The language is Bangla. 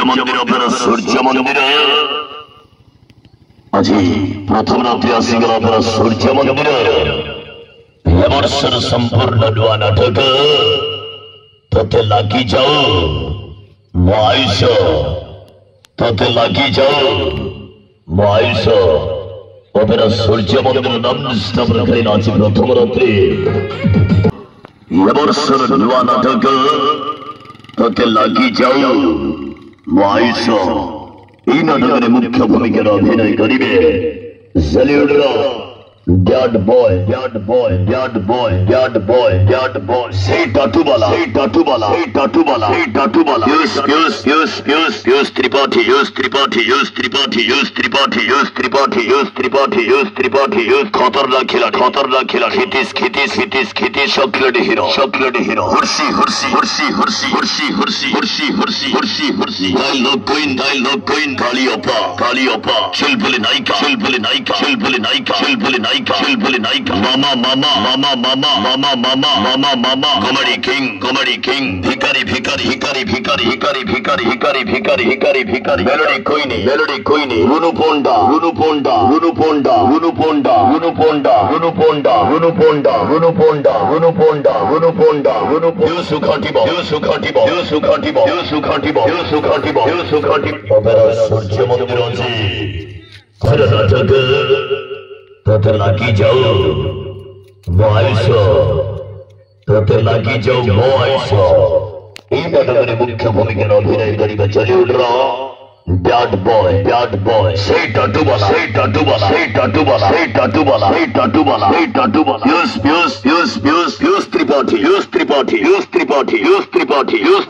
মন্দির অপেরা সূর্য মন্দিরে আজি প্রথম রাত্রি আসিগলা অপেরা সূর্য মন্দিরে এ বর্ষর সম্পূর্ণ নূয়া নাটক তোতে লাগি যাও মহাইশ তোতে লাগি যাও মহাইশ অপেরা সূর্য মন্দির নাম স্থাপন করে আজ প্রথম রাত্রি এ বর্ষর নূয়া নাটক তোতে লাগি যাও মহাইশ এই নাটকের মুখ্য ভূমিকার অভিনয় করিবে জলিউডরা dad boy dad boy dad boy dad boy dad boy সেই টাটুবালা সেই টাটুবালা সেই টাটুবালা সেই টাটুবালা ইউস ত্রিপাঠী ইউস ত্রিপাঠী ইউস ত্রিপাঠী ইউস ত্রিপাঠী ইউস ত্রিপাঠী ইউস ত্রিপাঠী ইউস ত্রিপাঠী ইউস খতরনাক খিলাড়ি খিতিস খিতিস খিতিস খিতিস চকলেট হিরো হুরসি হুরসি হুরসি হুরসি হুরসি হুরসি হুরসি হুরসি হুরসি হুরসি ডায়লগ কুইন কালিওপা শিলপুলি নায়িকা শিলপুলি নায়িকা শিলপুলি নায়িকা শিলপুলি নায়িকা শিলপুলি নায়িকা মামা মামা মামা মামা মামা মামা মামা মামা কমেডি কিং ভিখারি ভিখারি হিকারি ভিখারি হিকারি ভিখারি হিকারি ভিখারি হিকারি ভিখারি মেলোডি কুইনি রুনু পোন্ডা রুনু পোন্ডা রুনু পোন্ডা রুনু পোন্ডা রুনু পোন্ডা রুনু পোন্ডা রুনু পোন্ডা রুনু পোন্ডা রুনু পোন্ডা রুনু পোন্ডা রুনু ইউসু খাটিব ইউসু খাটিব ইউসু খাটিব ইউসু খাটিব ইউসু খাটিব ইউসু খাটিব অপেরা সূর্য মন্দির আছে করে নাটক তোতে লাগি যাও মহাইশ তোতে লাগি যাও মহাইশ এই নাটকের মুখ্য ভূমিকার অভিনয় করিবে জলিউডরা ব্যাড বয় সেই টাটুবালা সেই টাটুবালা সেই টাটুবালা সেই টাটুবালা সেই টাটুবালা সেই টাটুবালা ইউস ত্রিপাঠী ইউস ত্রিপাঠী ইউস ত্রিপাঠী ইউস ত্রিপাঠী ইউস ত্রিপাঠী ইউস